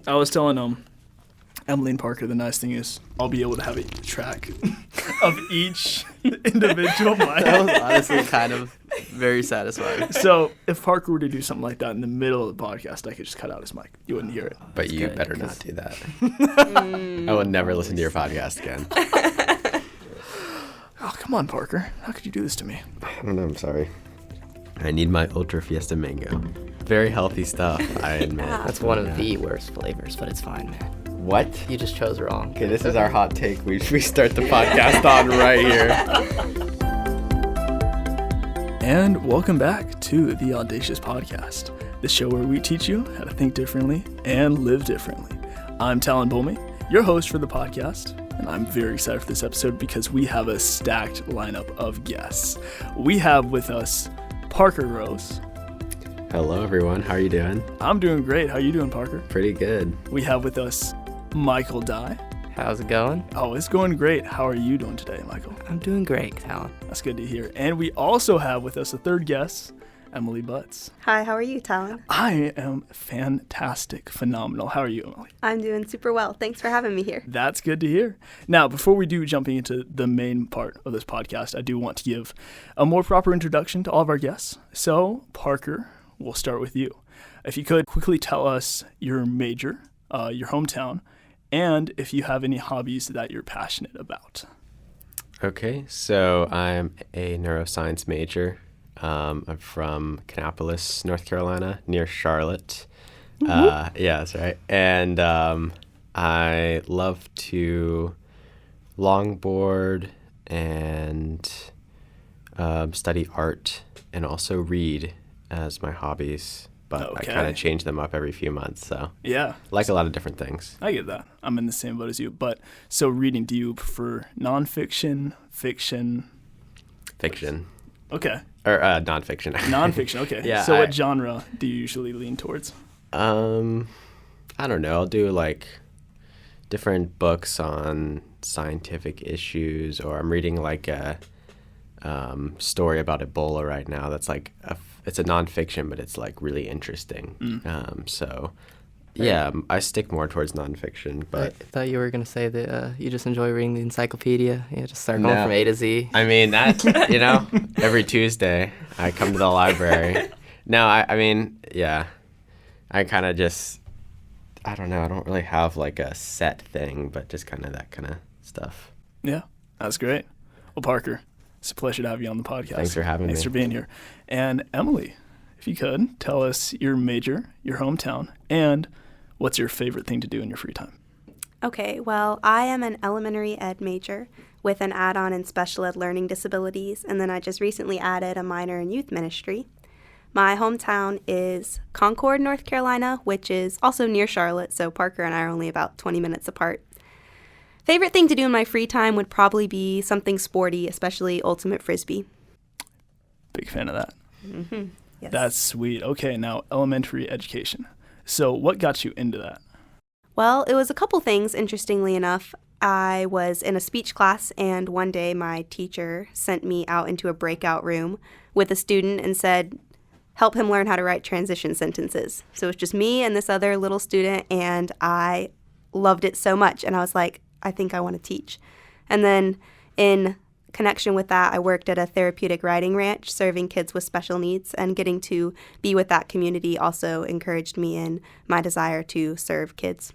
I was telling Emily and Parker, the nice thing is I'll be able to have a track of each individual mic. That was honestly kind of very satisfying. So if Parker were to do something like that in the middle of the podcast, I could just cut out his mic. You wouldn't hear it. But That's you good, better 'cause- not do that. I would never listen to your podcast again. Oh, come on, Parker. How could you do this to me? I don't know, I'm sorry. I need my Ultra Fiesta Mango. Very healthy stuff, I admit. That's one of the worst flavors, but it's fine, man. What? You just chose wrong. Okay, this is our hot take. We start the podcast on right here. And welcome back to the Audacious Podcast, the show where we teach you how to think differently and live differently. I'm Talon Bulmy, your host for the podcast, and I'm very excited for this episode because we have a stacked lineup of guests. We have with us Parker Rose. Hello, everyone. How are you doing? I'm doing great. How are you doing, Parker? Pretty good. We have with us Michael Dye. How's it going? Oh, it's going great. How are you doing today, Michael? I'm doing great, Talon. That's good to hear. And we also have with us a third guest, Emily Butts. Hi, how are you, Talon? I am fantastic, phenomenal. How are you, Emily? I'm doing super well. Thanks for having me here. That's good to hear. Now, before we do jumping into the main part of this podcast, I do want to give a more proper introduction to all of our guests. So, Parker, we'll start with you. If you could quickly tell us your major, your hometown, and if you have any hobbies that you're passionate about. Okay, so I'm a neuroscience major. I'm from Kannapolis, North Carolina, near Charlotte. Yeah, that's right. And I love to longboard and study art and also read as my hobbies. But Okay. I kind of change them up every few months, so Yeah, like a lot of different things. I get that. I'm in the same boat as you. But so reading, do you prefer nonfiction, fiction? Fiction. Okay. Or nonfiction. Nonfiction, okay. Yeah, So what genre do you usually lean towards? I don't know. I'll do like different books on scientific issues, or I'm reading like a story about Ebola right now. That's like it's a nonfiction, but it's like really interesting. So yeah, I stick more towards nonfiction. I But thought you were going to say that you just enjoy reading the encyclopedia. You just start going No. from A to Z. I mean that every Tuesday I come to the library. No, I mean yeah, I kind of just I don't know. I don't really have like a set thing, but just kind of that kind of stuff. Yeah, that's great. Well, Parker, it's a pleasure to have you on the podcast. Thanks for having Thanks me. for being here. And Emily, if you could, tell us your major, your hometown, and what's your favorite thing to do in your free time? Okay, well, I am an elementary ed major with an add-on in special ed learning disabilities, and then I just recently added a minor in youth ministry. My hometown is Concord, North Carolina, which is also near Charlotte, so Parker and I are only about 20 minutes apart. Favorite thing to do in my free time would probably be something sporty, especially ultimate frisbee. Big fan of that. Mm-hmm. Yes. That's sweet. Okay, now elementary education. So what got you into that? Well, it was a couple things, interestingly enough. I was in a speech class, and one day my teacher sent me out into a breakout room with a student and said, help him learn how to write transition sentences. So it was just me and this other little student, and I loved it so much. And I was like, I think I want to teach. And then in connection with that, I worked at a therapeutic writing ranch serving kids with special needs, and getting to be with that community also encouraged me in my desire to serve kids.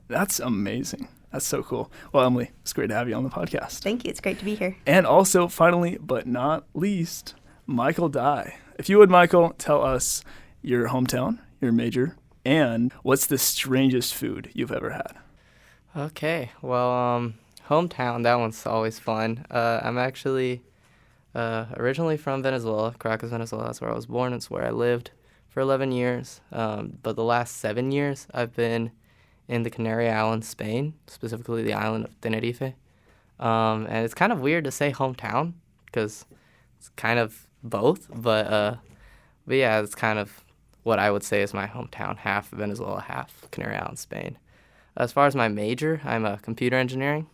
That's amazing. That's so cool. Well, Emily, it's great to have you on the podcast. Thank you. It's great to be here. And also, finally, but not least, Michael Dye. If you would, Michael, tell us your hometown, your major, and what's the strangest food you've ever had? Okay, well, hometown, that one's always fun. I'm actually originally from Venezuela, Caracas, Venezuela. That's where I was born. It's where I lived for 11 years. But the last 7 years, I've been in the Canary Islands, Spain, specifically the island of Tenerife. And it's kind of weird to say hometown because it's kind of both. But yeah, it's kind of what I would say is my hometown, half Venezuela, half Canary Islands, Spain. As far as my major, I'm a computer engineering.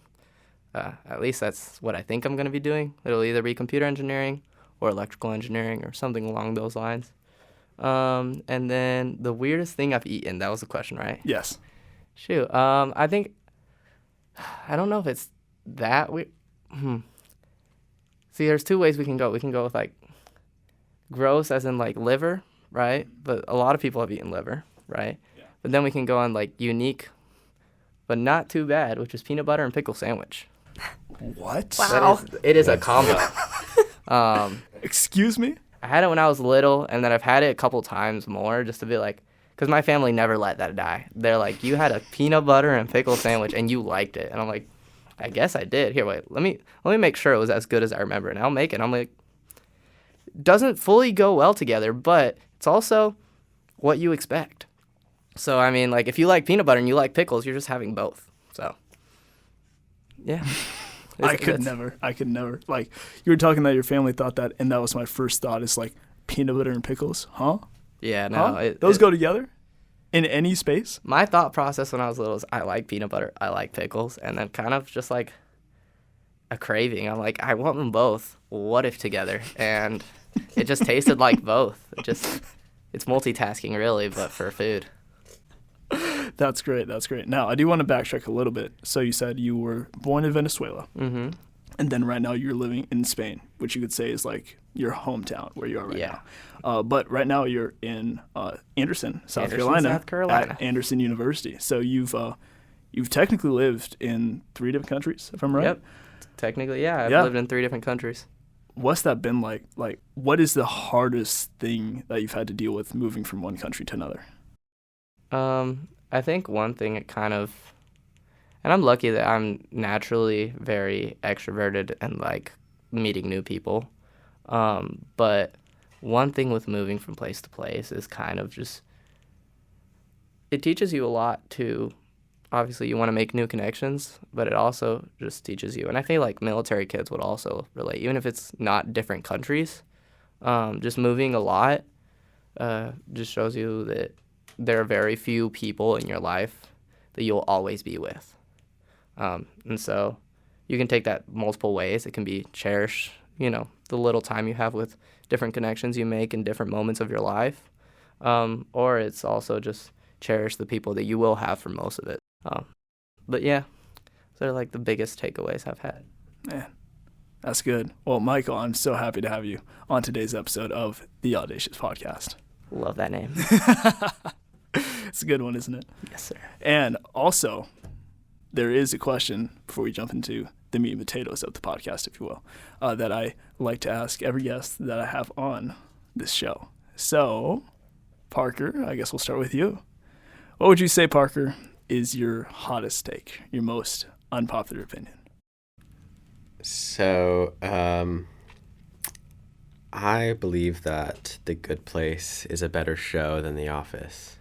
At least that's what I think I'm going to be doing. It'll either be computer engineering or electrical engineering or something along those lines. And then the weirdest thing I've eaten, that was the question, right? Yes. Shoot. I think I don't know if it's that we. See, there's two ways we can go. We can go with like gross, as in like liver, right? But a lot of people have eaten liver, right? Yeah. But then we can go on like unique, but not too bad, which is peanut butter and pickle sandwich. What? Wow. It is a combo. Excuse me? I had it when I was little, and then I've had it a couple times more just to be like, because my family never let that die. They're like, you had a peanut butter and pickle sandwich, and you liked it. And I'm like, I guess I did. Here, wait, let me make sure it was as good as I remember, and I'll make it. I'm like, doesn't fully go well together, but it's also what you expect. So, I mean, like, if you like peanut butter and you like pickles, you're just having both. So, yeah. I could never. Like, you were talking that your family thought that, and that was my first thought is like peanut butter and pickles. Huh? Yeah, no. Huh? Those go together in any space? My thought process when I was little was I like peanut butter, I like pickles, and then kind of just like a craving. I'm like, I want them both. What if together? And it just tasted like both. It's multitasking really, but for food. That's great. Now, I do want to backtrack a little bit. So you said you were born in Venezuela, Mm-hmm. and then right now you're living in Spain, which you could say is like your hometown where you are right now. But right now you're in Anderson, South Carolina, at Anderson University. So you've technically lived in 3 different countries, if I'm right? Yep. Technically, yeah. I've lived in 3 different countries. What's that been like? Like, what is the hardest thing that you've had to deal with moving from one country to another? I think one thing and I'm lucky that I'm naturally very extroverted and like meeting new people. But one thing with moving from place to place is kind of just, it teaches you a lot to, obviously you want to make new connections, but it also just teaches you, and I feel like military kids would also relate, even if it's not different countries, just moving a lot just shows you that there are very few people in your life that you'll always be with. And so you can take that multiple ways. It can be cherish, the little time you have with different connections you make in different moments of your life. Or it's also just cherish the people that you will have for most of it. But yeah, they're like the biggest takeaways I've had. Man, that's good. Well, Michael, I'm so happy to have you on today's episode of the Audacious Podcast. Love that name. It's a good one, isn't it? Yes, sir. And also, there is a question before we jump into the meat and potatoes of the podcast, if you will, that I like to ask every guest that I have on this show. So, Parker, I guess we'll start with you. What would you say, Parker, is your hottest take, your most unpopular opinion? So, I believe that The Good Place is a better show than The Office.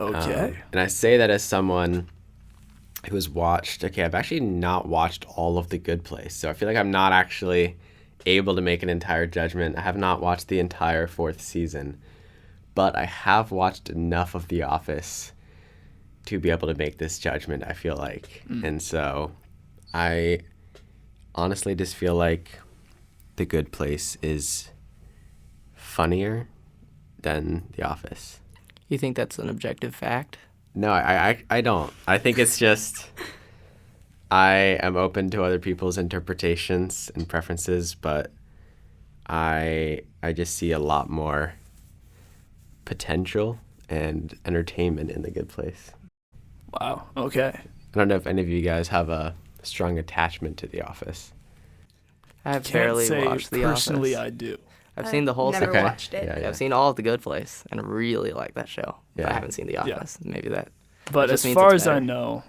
Okay. And I say that as someone who has watched, I've actually not watched all of The Good Place, so I feel like I'm not actually able to make an entire judgment. I have not watched the entire 4th season, but I have watched enough of The Office to be able to make this judgment, I feel like. And so I honestly just feel like The Good Place is funnier than The Office. You think that's an objective fact? No, I don't. I think it's just I am open to other people's interpretations and preferences, but I just see a lot more potential and entertainment in The Good Place. Wow. Okay. I don't know if any of you guys have a strong attachment to The Office. I've barely watched The Office. Personally, I do. I've seen the whole never season. watched it. Yeah. I've seen all of The Good Place and really like that show. But Yeah. I haven't seen The Office. Maybe that. But just as means far it's as I better. know,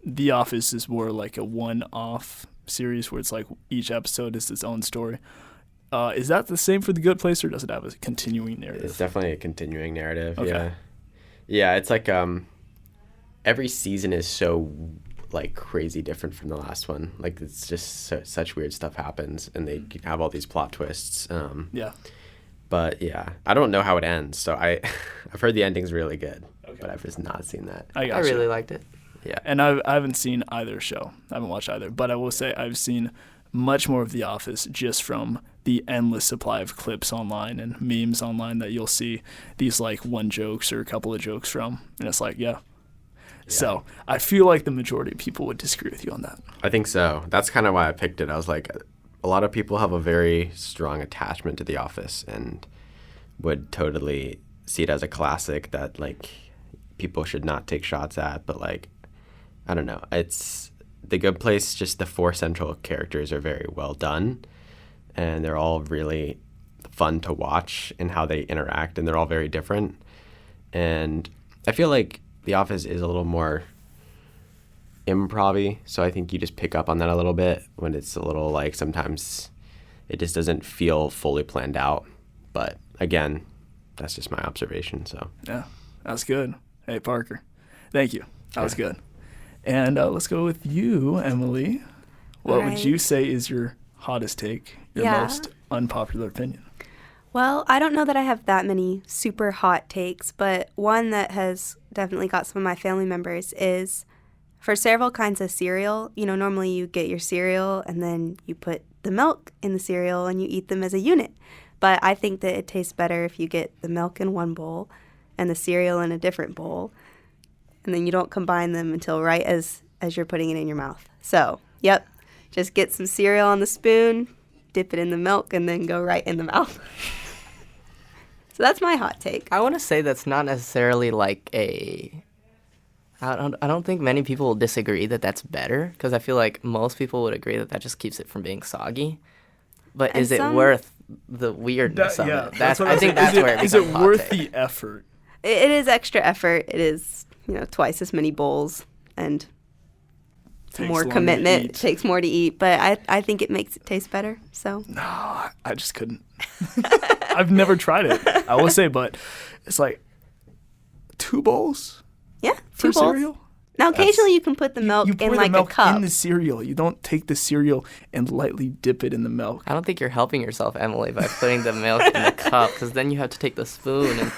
The Office is more like a one-off series where it's like each episode is its own story. Is that the same for The Good Place, or does it have a continuing narrative? It's definitely a continuing narrative. Okay. Yeah, it's like every season is so like crazy different from the last one. Like it's just such weird stuff happens, and they have all these plot twists. Yeah. But yeah, I don't know how it ends. So I've heard the ending's really good, Okay. but I've just not seen that. I I really liked it. Yeah. And I haven't seen either show. I haven't watched either. But I will say I've seen much more of The Office just from the endless supply of clips online and memes online that you'll see these like one jokes or a couple of jokes from. And it's like, yeah, So I feel like the majority of people would disagree with you on that. I think so. That's kind of why I picked it. I was like, a lot of people have a very strong attachment to The Office and would totally see it as a classic that like people should not take shots at. But like, I don't know. It's The Good Place. Just the 4 central characters are very well done, and they're all really fun to watch in how they interact, and they're all very different. And I feel like The Office is a little more improv-y, so I think you just pick up on that a little bit when it's a little like sometimes it just doesn't feel fully planned out. But again, that's just my observation. So Yeah, that's good. Hey, Parker, thank you. That was good. And let's go with you, Emily. What would you say is your hottest take, your most unpopular opinion? Well, I don't know that I have that many super hot takes, but one that has definitely got some of my family members is for several kinds of cereal. You know, normally you get your cereal and then you put the milk in the cereal and you eat them as a unit. But I think that it tastes better if you get the milk in one bowl and the cereal in a different bowl, and then you don't combine them until right as you're putting it in your mouth. So, yep, just get some cereal on the spoon, dip it in the milk, and then go right in the mouth. So that's my hot take. I want to say that's not necessarily like I don't think many people will disagree that that's better, because I feel like most people would agree that that just keeps it from being soggy. But And is it worth the weirdness of it? I think that's where it becomes Is it hot worth take. the effort? It is extra effort. It is, twice as many bowls and Takes more longer to commitment. eat. It takes more to eat, but I think it makes it taste better. So No, I just couldn't. I've never tried it, I will say, but it's like 2 bowls yeah, for 2 bowls. cereal? Now occasionally you can put the milk You pour in the like milk a cup. in the cereal. You don't take the cereal and lightly dip it in the milk. I don't think you're helping yourself, Emily, by putting the milk in the cup, because then you have to take the spoon and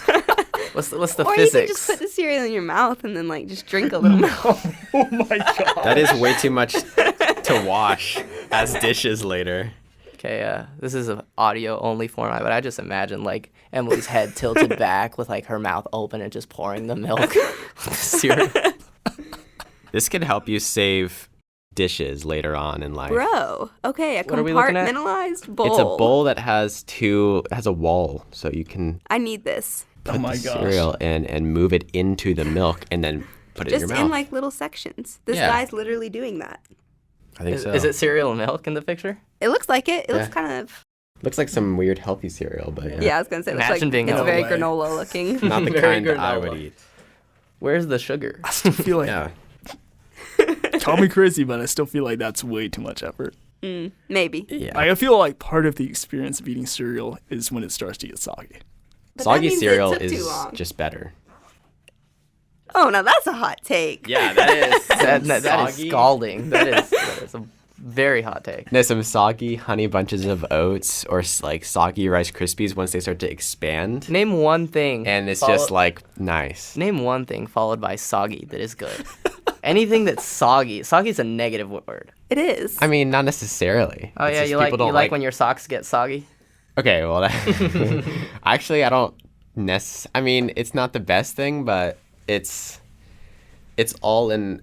what's the or physics? you can just put the cereal in your mouth and then like just drink a little milk. Oh my god. that is way too much to wash as dishes later. Okay, this is an audio-only format, but I just imagine, like, Emily's head tilted back with, like, her mouth open and just pouring the milk with the cereal. This could help you save dishes later on in life. Bro, okay, a What are we looking at? compartmentalized bowl. It's a bowl that has a wall, so you can I need this. Oh put my the gosh. cereal and move it into the milk and then put it Just in your mouth. in like little sections. This Yeah. guy's literally doing that. I think so. Is it cereal and milk in the picture? It looks like it. It looks Yeah. kind of. Looks like some weird healthy cereal, but yeah. Yeah, I was gonna say it looks Imagine like being it's no very way. granola looking. Not the Very kind I granola. would eat. Where's the sugar? I still feel like, Yeah. call me crazy, but I still feel like that's way too much effort. Maybe. Yeah. I feel like part of the experience of eating cereal is when it starts to get soggy. But that Soggy means it cereal took too is long. just better. Oh, now that's a hot take. Yeah, that is. that is scalding. That is a very hot take. No, some soggy honey bunches of oats or like soggy Rice Krispies once they start to expand. Name one thing. And it's follow- just like nice. Name one thing followed by soggy that is good. Anything that's soggy. Soggy is a negative word. It is. I mean, not necessarily. Oh It's yeah, just you like people don't like when your socks get soggy. Okay, well, actually, I don't I mean, it's not the best thing, but it's all in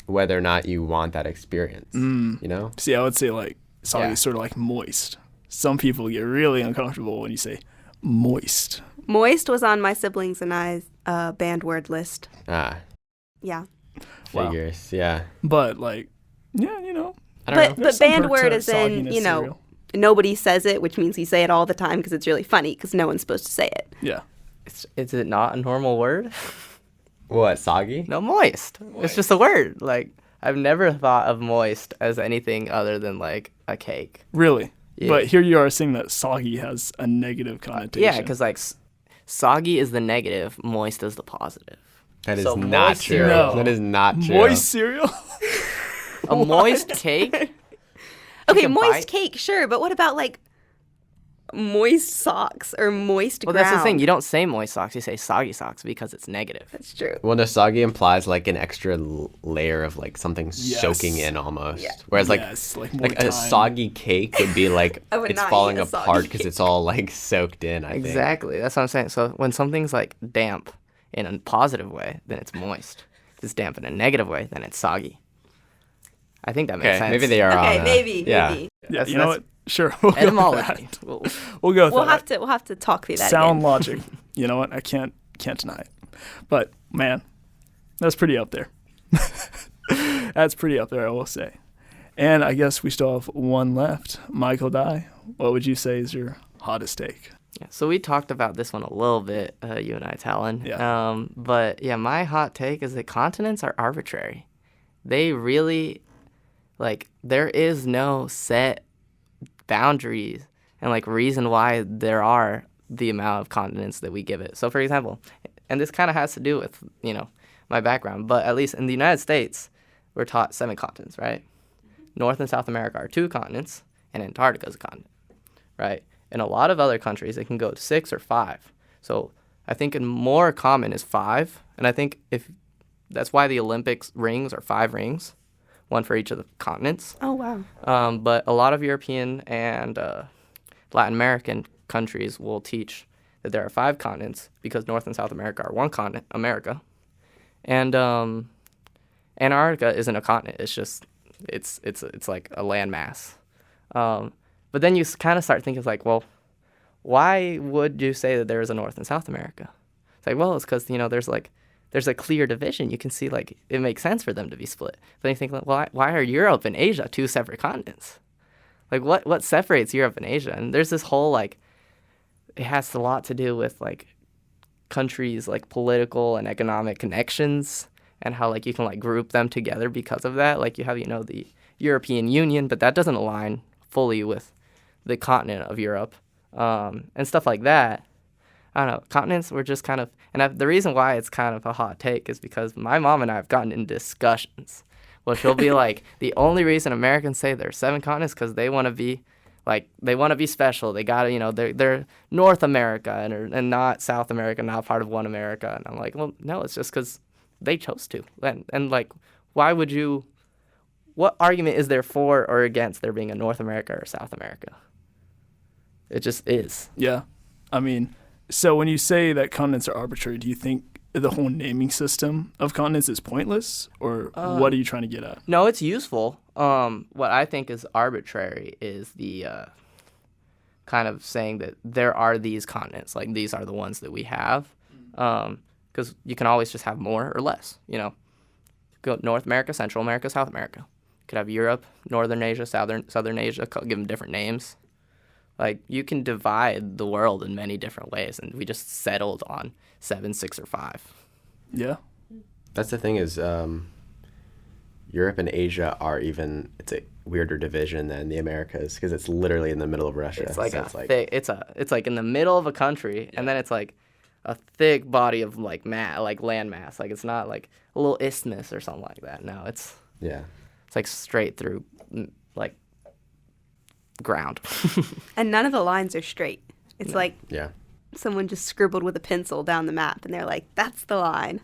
whether or not you want that experience. You know? See, I would say like soggy Yeah. is sort of like moist. Some people get really uncomfortable when you say moist. Moist was on my siblings and I's banned word list. Ah, Yeah. Wow. figures. Yeah. But like, yeah, I don't But know. There's some banned perk word to is in, sogginess cereal. nobody says it, which means you say it all the time because it's really funny because no one's supposed to say it. Yeah. Is it not a normal word? What, soggy? No, moist. It's just a word. Like, I've never thought of moist as anything other than like a cake. Really? Yeah. But here you are saying that soggy has a negative connotation. Yeah, because like soggy is the negative, moist is the positive. That is So not moist true. cereal. That is not true. moist cereal? A moist cake? Okay, can moist buy- cake, sure, but what about like moist socks or moist Well, ground? that's the thing. You don't say moist socks. You say soggy socks because it's negative. That's true. Well, no, soggy implies like an extra layer of like something Yes. soaking in almost. Yeah. Whereas like Yes, like more like a time. soggy cake would be like I would it's not falling eat a apart soggy because cake. it's all like soaked in. I think. Exactly. That's what I'm saying. So when something's like damp in a positive way, then it's moist. is damp in a negative way, then it's soggy. I think that makes sense. Maybe they are Okay, on maybe. Yeah, That's- you know that's what? Sure. We'll go with etymology. that. Well, We'll go with that. We'll have to talk through that Sound again. logic. You know what? I can't deny it. But man, that's pretty up there. That's pretty up there, I will say. And I guess we still have one left. Michael Dye, what would you say is your hottest take? Yeah, so we talked about this one a little bit, you and I, Talon. Yeah. But yeah, my hot take is that continents are arbitrary. They really, like, there is no set boundaries and like reason why there are the amount of continents that we give it. So for example, and this kind of has to do with, my background, but at least in the United States, we're taught 7 continents, right? North and South America are 2 continents, and Antarctica is a continent, right? In a lot of other countries, it can go to 6 or 5. So I think more common is 5, and I think if that's why the Olympics rings are 5 rings, 1 for each of the continents. Oh, wow. But a lot of European and Latin American countries will teach that there are 5 continents because North and South America are 1 continent, America. And Antarctica isn't a continent. It's just, it's like a landmass. But then you kind of start thinking, like, well, why would you say that there is a North and South America? It's like, well, it's because, there's a clear division. You can see, like, it makes sense for them to be split. Then you think, like, well, why are Europe and Asia 2 separate continents? Like, what separates Europe and Asia? And there's this whole, like, it has a lot to do with, like, countries' like political and economic connections and how like you can like group them together because of that. Like you have the European Union, but that doesn't align fully with the continent of Europe and stuff like that. I don't know. Continents were just kind of, and the reason why it's kind of a hot take is because my mom and I have gotten in discussions, which will be like the only reason Americans say there's 7 continents because they want to be. Like, they want to be special. They got to, they're North America and not South America, not part of one America. And I'm like, well, no, it's just because they chose to. And like, why would you, what argument is there for or against there being a North America or South America? It just is. Yeah. I mean, so when you say that continents are arbitrary, do you think the whole naming system of continents is pointless? Or what are you trying to get at? No, it's useful. What I think is arbitrary is the kind of saying that there are these continents, like these are the ones that we have, because you can always just have more or less. Go North America, Central America, South America. You could have Europe, Northern Asia, Southern Asia, give them different names. Like you can divide the world in many different ways, and we just settled on 7, 6, or 5. Yeah. That's the thing is, Europe and Asia are it's a weirder division than the Americas because it's literally in the middle of Russia. It's like so it's like in the middle of a country, and then it's like a thick body of like land mass. Like it's not like a little isthmus or something like that. No, it's like straight through like ground. And none of the lines are straight. It's like yeah. someone just scribbled with a pencil down the map, and they're like, that's the line.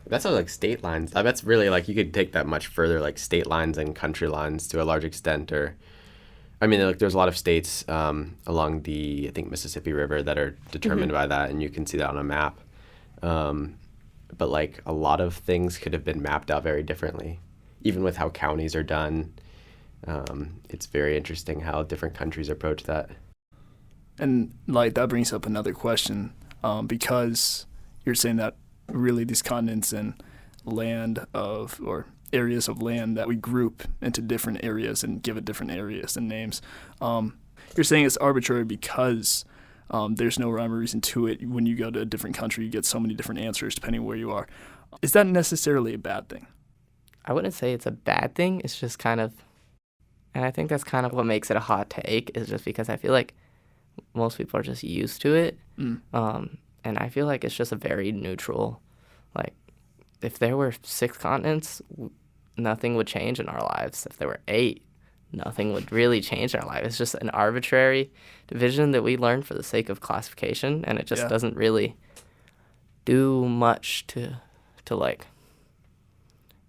That's how like state lines. That's really like you could take that much further, like state lines and country lines to a large extent. Or, I mean, like there's a lot of states along the I think Mississippi River that are determined by that, and you can see that on a map. But like a lot of things could have been mapped out very differently, even with how counties are done. It's very interesting how different countries approach that. And like that brings up another question, because you're saying that really these continents and areas of land that we group into different areas and give it different areas and names. You're saying it's arbitrary because there's no rhyme or reason to it. When you go to a different country, you get so many different answers depending where you are. Is that necessarily a bad thing? I wouldn't say it's a bad thing. It's just kind of, and I think that's kind of what makes it a hot take, is just because I feel like most people are just used to it. And I feel like it's just a very neutral, like, if there were 6 continents, nothing would change in our lives. If there were 8, nothing would really change in our life. It's just an arbitrary division that we learned for the sake of classification, and it just doesn't really do much to like,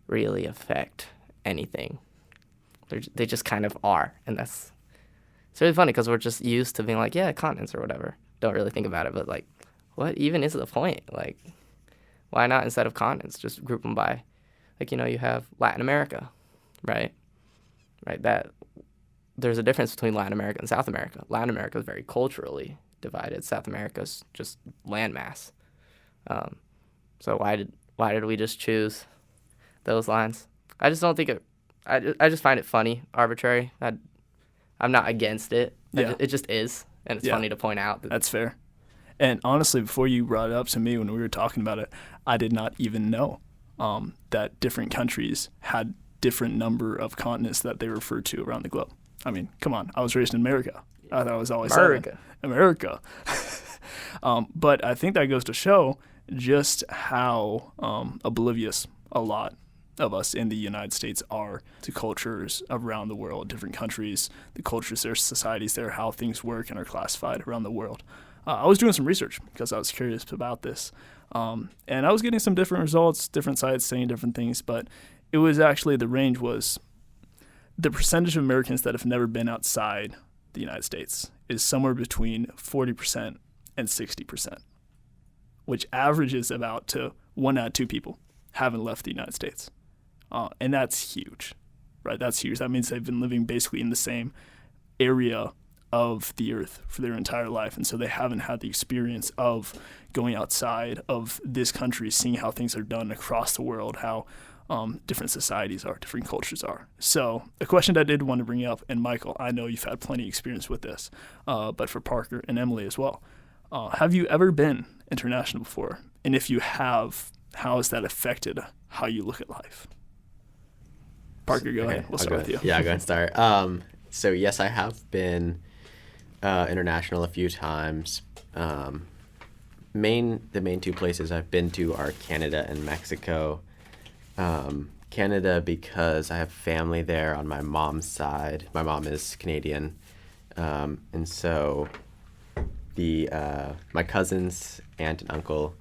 really affect anything. They just kind of are, and it's really funny because we're just used to being like, yeah, continents or whatever. Don't really think about it, but like, what even is the point? Like, why not instead of continents just group them by Like, you have Latin America, right? Right, that there's a difference between Latin America and South America. Latin America is very culturally divided. South America's just landmass. So why did we just choose those lines? I just don't think it. I just find it funny, arbitrary. I'm not against it. Yeah. It just is, and it's funny to point out. That's fair. And honestly, before you brought it up to me when we were talking about it, I did not even know that different countries had different number of continents that they refer to around the globe. I mean, come on. I was raised in America. I thought I was always America. But I think that goes to show just how oblivious a lot of us in the United States are to cultures around the world, different countries, the cultures there, societies there, how things work and are classified around the world. I was doing some research because I was curious about this. And I was getting some different results, different sites saying different things, but it was actually, the range was the percentage of Americans that have never been outside the United States is somewhere between 40% and 60%, which averages about to 1 out of 2 people haven't left the United States. And that's huge, right? That's huge. That means they've been living basically in the same area of the earth for their entire life. And so they haven't had the experience of going outside of this country, seeing how things are done across the world, how different societies are, different cultures are. So a question I did want to bring up, and Michael, I know you've had plenty of experience with this, but for Parker and Emily as well. Have you ever been international before? And if you have, how has that affected how you look at life? Parker, go ahead. We'll start with you. Yeah, I'll go ahead and start. So yes, I have been international a few times. The main 2 places I've been to are Canada and Mexico. Canada because I have family there on my mom's side. My mom is Canadian, and so my cousins, aunt and uncle,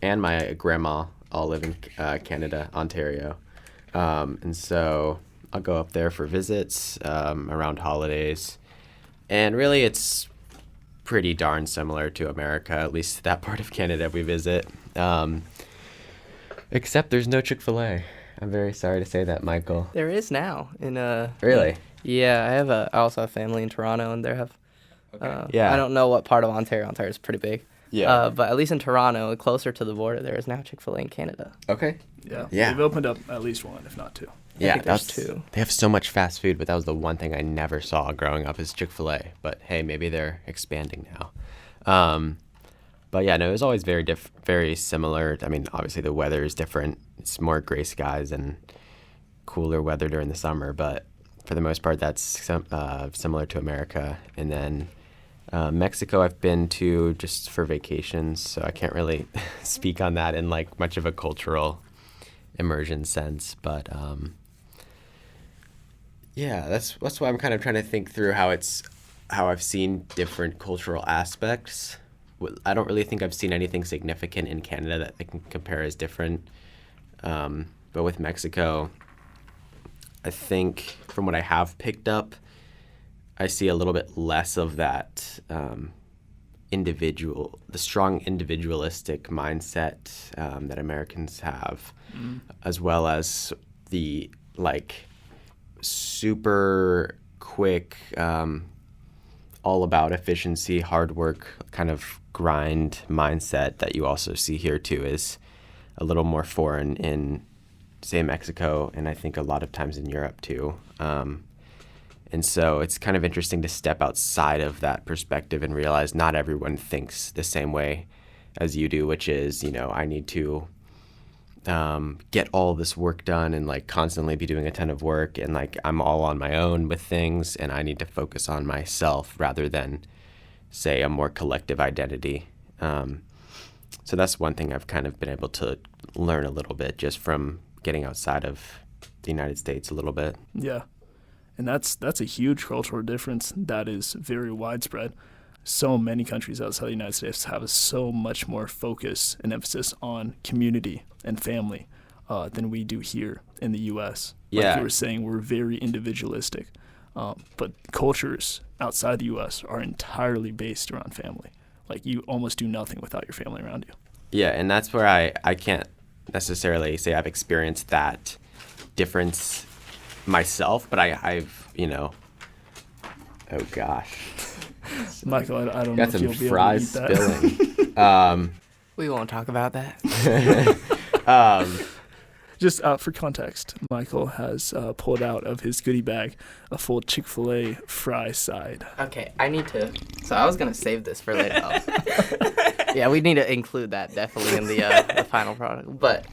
and my grandma all live in Canada, Ontario. And so I'll go up there for visits around holidays. And really it's pretty darn similar to America, at least that part of Canada we visit. Except there's no Chick-fil-A. I'm very sorry to say that, Michael. There is now. Really? Yeah, I also have family in Toronto, and they have... Yeah. I don't know what part of Ontario. Ontario is pretty big. Yeah. But at least in Toronto, closer to the border, there is now Chick-fil-A in Canada. Okay. Yeah. Yeah. They've opened up at least 1, if not 2. Yeah, there's 2. They have so much fast food, but that was the one thing I never saw growing up is Chick-fil-A. But hey, maybe they're expanding now. But yeah, no, it was always very similar. I mean, obviously the weather is different. It's more gray skies and cooler weather during the summer, but for the most part, that's similar to America. And then Mexico I've been to just for vacations, so I can't really speak on that in like much of a cultural immersion sense. But yeah, that's why I'm kind of trying to think through how I've seen different cultural aspects. I don't really think I've seen anything significant in Canada that I can compare as different. But with Mexico, I think from what I have picked up, I see a little bit less of that the strong individualistic mindset that Americans have, as well as the like super quick, all about efficiency, hard work, kind of grind mindset that you also see here too is a little more foreign in, say, Mexico, and I think a lot of times in Europe too. And so it's kind of interesting to step outside of that perspective and realize not everyone thinks the same way as you do, which is, I need to get all this work done and like constantly be doing a ton of work, and like I'm all on my own with things and I need to focus on myself rather than, say, a more collective identity. So that's one thing I've kind of been able to learn a little bit just from getting outside of the United States a little bit. Yeah. And that's a huge cultural difference that is very widespread. So many countries outside the United States have so much more focus and emphasis on community and family than we do here in the U.S. Yeah. Like you were saying, we're very individualistic. But cultures outside the U.S. are entirely based around family. Like you almost do nothing without your family around you. Yeah, and that's where I can't necessarily say I've experienced that difference myself, but I've, oh gosh. Michael, I don't know Got if you'll some be fries able to eat that. spilling. We won't talk about that. Just for context, Michael has pulled out of his goodie bag a full Chick-fil-A fry side. Okay, I need to. So I was gonna save this for later. Yeah, we need to include that definitely in the final product. But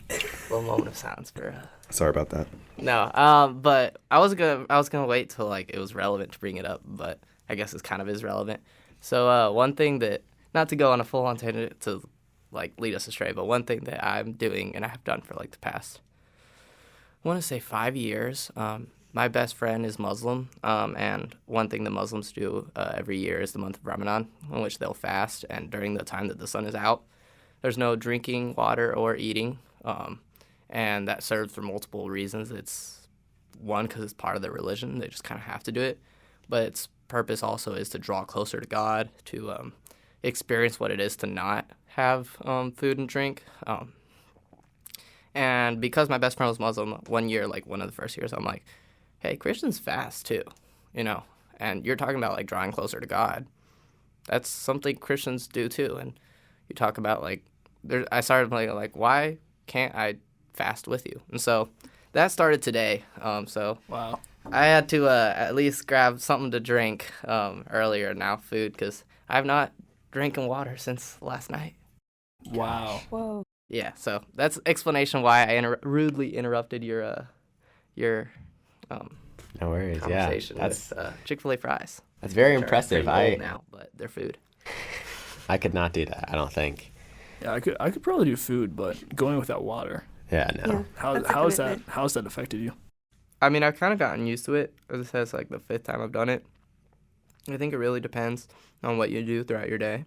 a little moment of silence for. Sorry about that. No, but I was gonna wait till like it was relevant to bring it up, but I guess it kind of is relevant. So one thing that, not to go on a full on tangent to like lead us astray, but one thing that I'm doing and I have done for like the past, I want to say 5 years. My best friend is Muslim, and one thing the Muslims do every year is the month of Ramadan, in which they'll fast, and during the time that the sun is out, there's no drinking water or eating, and that serves for multiple reasons. It's one, because it's part of their religion, they just kind of have to do it, but its purpose also is to draw closer to God, to experience what it is to not have food and drink. And because my best friend was Muslim, one year, like one of the first years, I'm like, hey, Christians fast too, and you're talking about like drawing closer to God. That's something Christians do too. And you talk about like, I started like, why can't I fast with you? And so that started today. So Wow. I had to at least grab something to drink earlier, now food, because I've not drinking water since last night. Wow. Whoa. Yeah, so that's explanation why I rudely interrupted your No worries. conversation Yeah, that's with Chick-fil-A fries. that's very Which are impressive. pretty old now, but they're food. I could not do that. I don't think. Yeah, I could probably do food, but going without water. Yeah, no. Yeah. That's a How's commitment. that affected you? I mean, I've kind of gotten used to it. This is like the 5th time I've done it. I think it really depends on what you do throughout your day.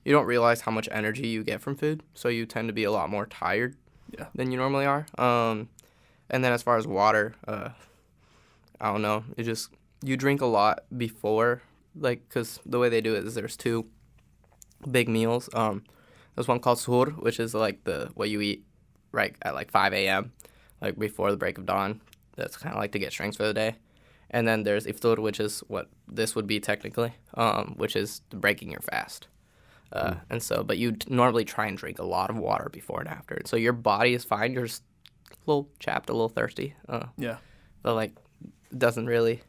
You don't realize how much energy you get from food, so you tend to be a lot more tired than you normally are. And then as far as water, I don't know. You drink a lot before, like, because the way they do it is there's 2 big meals. There's one called suhoor, which is like what you eat right at like 5 a.m., like before the break of dawn. That's kind of like to get strength for the day. And then there's iftar, which is what this would be technically, which is breaking your fast. And so, but you normally try and drink a lot of water before and after. So your body is fine. You're just a little chapped, a little thirsty. Yeah. But like, it doesn't really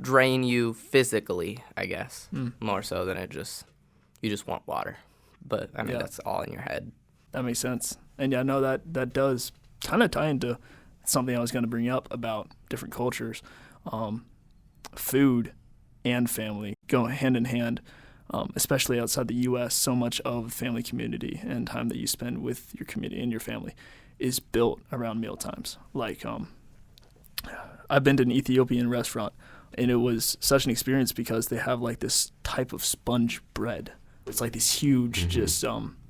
drain you physically, I guess, more so than you just want water. But I mean, that's all in your head. That makes sense. And yeah, no, that does kind of tie into something I was going to bring up about different cultures. Food and family go hand in hand, especially outside the U.S. So much of family community and time that you spend with your community and your family is built around meal times. Like, I've been to an Ethiopian restaurant, and it was such an experience because they have like this type of sponge bread. It's like this huge just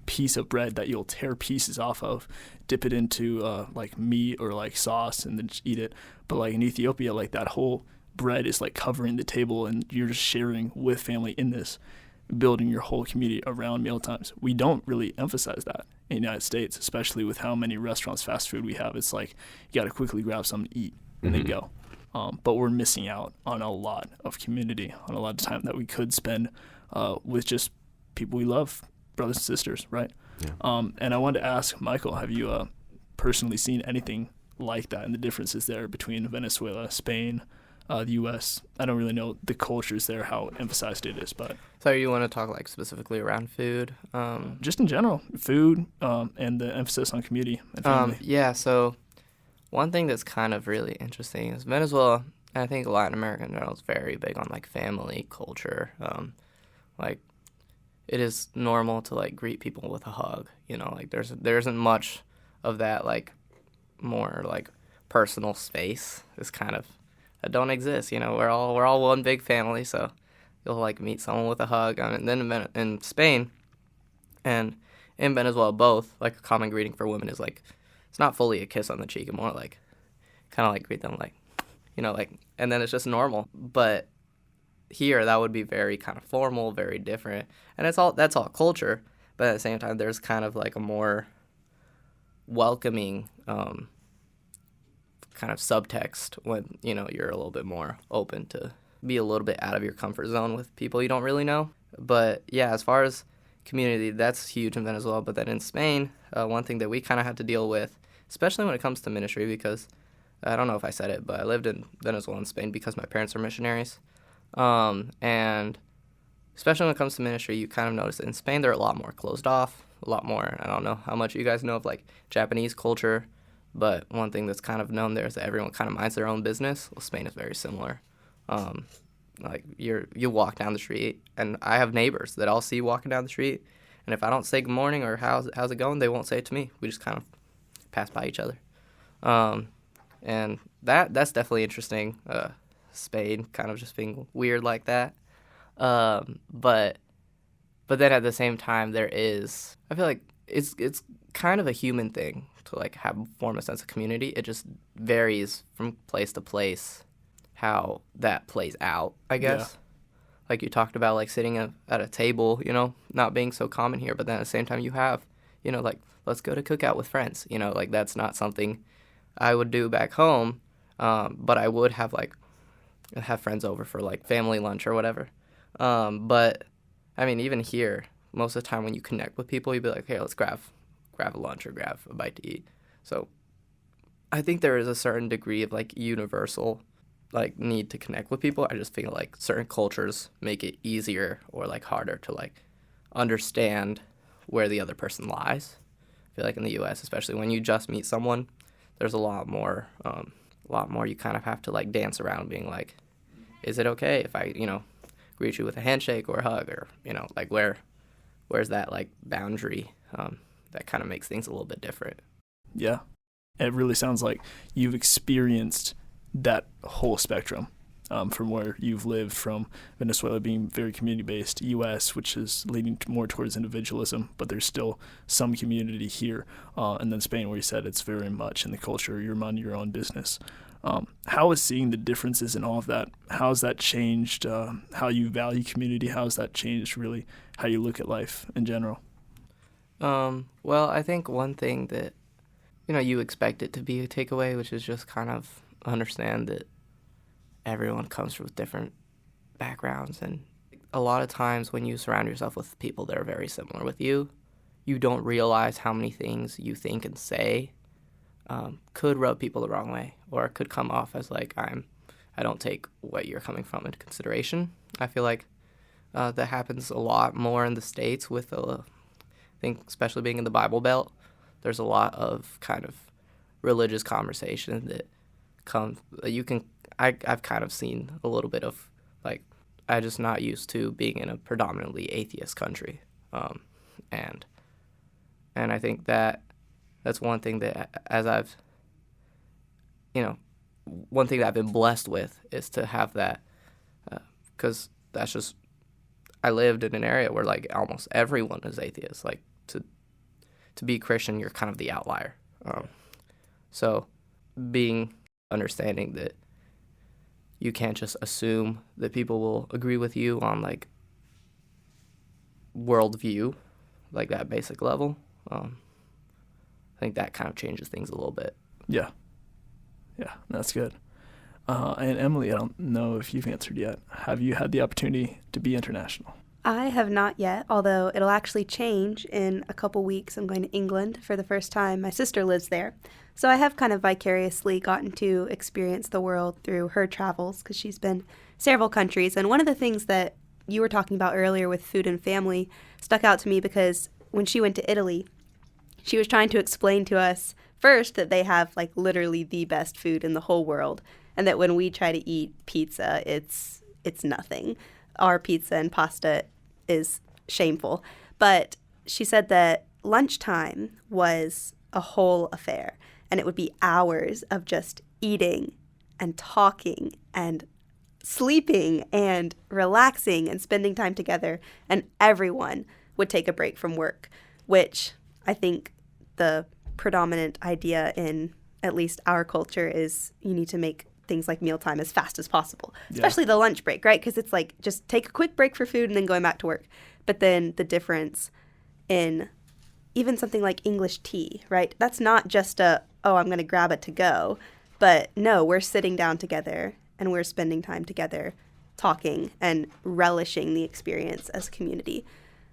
piece of bread that you'll tear pieces off of, dip it into like meat or like sauce, and then just eat it. But like in Ethiopia, like that whole bread is like covering the table, and you're just sharing with family in this, building your whole community around meal times. We don't really emphasize that in the United States, especially with how many restaurants, fast food we have. It's like you got to quickly grab something to eat and then go. But we're missing out on a lot of community, on a lot of time that we could spend with just people we love, brothers and sisters, right? Yeah. And I wanted to ask, Michael, have you personally seen anything like that and the differences there between Venezuela, Spain, the U.S.? I don't really know the cultures there, how emphasized it is, but... So you want to talk like specifically around food? Just in general, food and the emphasis on community and family. Yeah, so one thing that's kind of really interesting is Venezuela, and I think Latin America in general, is very big on like family culture. Like, it is normal to like greet people with a hug, like there isn't much of that like more like personal space. It's kind of, that don't exist, we're all one big family, so you'll like meet someone with a hug. And then in Spain and in Venezuela, both, like a common greeting for women is like, it's not fully a kiss on the cheek, and more like kind of like greet them like, like, and then it's just normal. But here that would be very kind of formal, very different, and that's all culture. but at the same time, there's kind of like a more welcoming kind of subtext when, you know, you're a little bit more open to be a little bit out of your comfort zone with people you don't really know. But yeah, as far as community, that's huge in Venezuela. But then in Spain, one thing that we kind of had to deal with, especially when it comes to ministry, because I don't know if I said it, but I lived in Venezuela and Spain because my parents are missionaries. And especially when it comes to ministry, you kind of notice that in Spain they're a lot more closed off, a lot more, I don't know how much you guys know of like Japanese culture, but one thing that's kind of known there is that everyone kind of minds their own business. Well, Spain is very similar. Like you walk down the street, and I have neighbors that I'll see walking down the street, and if I don't say good morning or how's it going, they won't say it to me. We just kind of pass by each other. And that's definitely interesting. Spain kind of just being weird like that. But then at the same time, I feel like it's kind of a human thing to like form a sense of community. It just varies from place to place how that plays out, I guess. Yeah. Like you talked about, like sitting at a table, you know, not being so common here, but then at the same time you have, you know, like let's go to cookout with friends, you know, like that's not something I would do back home, but I would have friends over for like family lunch or whatever. But I mean, even here, most of the time when you connect with people, you'd be like, hey, let's grab a lunch or grab a bite to eat. So I think there is a certain degree of like universal like need to connect with people. I just feel like certain cultures make it easier or like harder to like understand where the other person lies. I feel like in the U.S., especially when you just meet someone, there's a lot more you kind of have to like dance around being like, is it okay if I, you know, greet you with a handshake or a hug, or, you know, like where's that like boundary that kind of makes things a little bit different. Yeah. It really sounds like you've experienced that whole spectrum from where you've lived, from Venezuela being very community-based, U.S., which is leading more towards individualism, but there's still some community here, and then Spain, where you said it's very much in the culture, you're minding your own business. How is seeing the differences in all of that, how has that changed how you value community? How has that changed really how you look at life in general? Well, I think one thing that, you know, you expect it to be a takeaway, which is just kind of understand that everyone comes from different backgrounds, and a lot of times when you surround yourself with people that are very similar with you, you don't realize how many things you think and say could rub people the wrong way, or it could come off as like I don't take what you're coming from into consideration. I feel like that happens a lot more in the States with I think especially being in the Bible Belt, there's a lot of kind of religious conversation that I've kind of seen a little bit of like, I'm just not used to being in a predominantly atheist country. And I think that's one thing that one thing that I've been blessed with is to have that, because that's just, I lived in an area where like almost everyone is atheist. Like to be Christian, you're kind of the outlier. So understanding that you can't just assume that people will agree with you on like worldview, like that basic level. I think that kind of changes things a little bit. Yeah, that's good. And Emily, I don't know if you've answered yet. Have you had the opportunity to be international? I have not yet, although it'll actually change in a couple weeks. I'm going to England for the first time. My sister lives there. So I have kind of vicariously gotten to experience the world through her travels, because she's been several countries. And one of the things that you were talking about earlier with food and family stuck out to me, because when she went to Italy, she was trying to explain to us first that they have like literally the best food in the whole world, and that when we try to eat pizza, it's nothing. Our pizza and pasta is shameful. But she said that lunchtime was a whole affair, and it would be hours of just eating and talking and sleeping and relaxing and spending time together, and everyone would take a break from work, which I think the predominant idea in at least our culture is you need to make things like mealtime as fast as possible, especially the lunch break, right? Because it's like just take a quick break for food and then going back to work. But then the difference in even something like English tea, right? That's not just I'm going to grab it to go. But no, we're sitting down together and we're spending time together talking and relishing the experience as a community.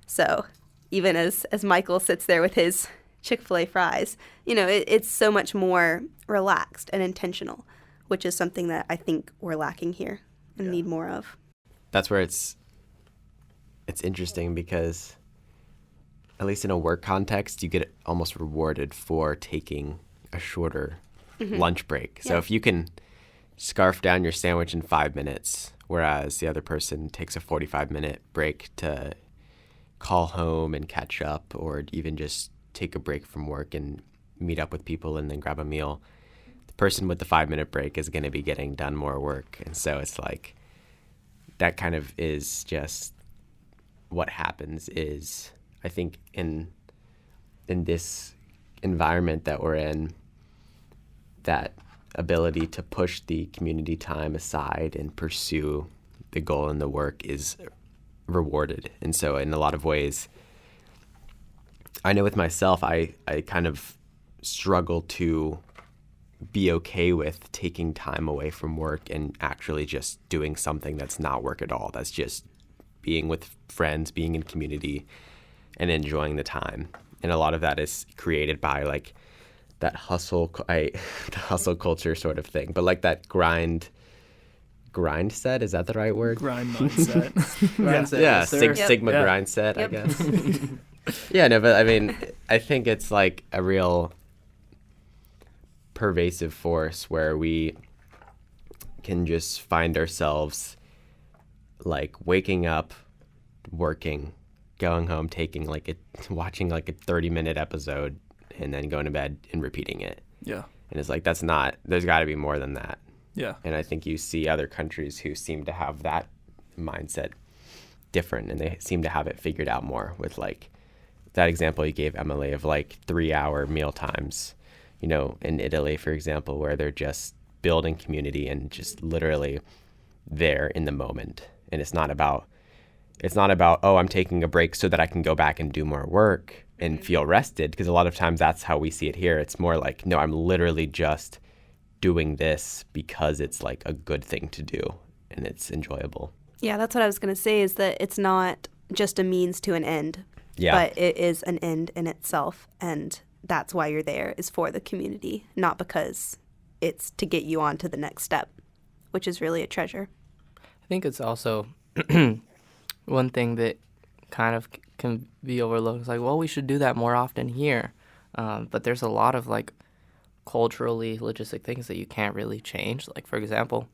So even as Michael sits there with his Chick-fil-A fries, it's so much more relaxed and intentional, which is something that I think we're lacking here and need more of. That's where it's interesting because at least in a work context, you get almost rewarded for taking a shorter lunch break. So if you can scarf down your sandwich in 5 minutes, whereas the other person takes a 45-minute break to call home and catch up, or even just take a break from work and meet up with people and then grab a meal, the person with the 5-minute break is going to be getting done more work. And so it's like that kind of is just what happens is, I think, in this environment that we're in, that ability to push the community time aside and pursue the goal and the work is rewarded. And so in a lot of ways, I know with myself, I kind of struggle to be okay with taking time away from work and actually just doing something that's not work at all. That's just being with friends, being in community, and enjoying the time. And a lot of that is created by like that hustle, the hustle culture sort of thing. But like that grind set, is that the right word? Grind mindset. Yeah, Sigma grind set, I guess. Yeah, no, but I mean, I think it's like a real pervasive force where we can just find ourselves like waking up, working, going home, watching like a 30-minute episode, and then going to bed and repeating it. Yeah. And it's like, there's got to be more than that. Yeah. And I think you see other countries who seem to have that mindset different, and they seem to have it figured out more with like that example you gave, Emily, of like 3-hour meal times, in Italy, for example, where they're just building community and just literally there in the moment. And it's not about, oh, I'm taking a break so that I can go back and do more work and feel rested, because a lot of times that's how we see it here. It's more like, no, I'm literally just doing this because it's like a good thing to do and it's enjoyable. Yeah, that's what I was going to say, is that it's not just a means to an end, but it is an end in itself. And that's why you're there, is for the community, not because it's to get you on to the next step, which is really a treasure. I think it's also one thing that kind of can be overlooked. It's like, well, we should do that more often here. But there's a lot of like culturally logistic things that you can't really change. Like, for example,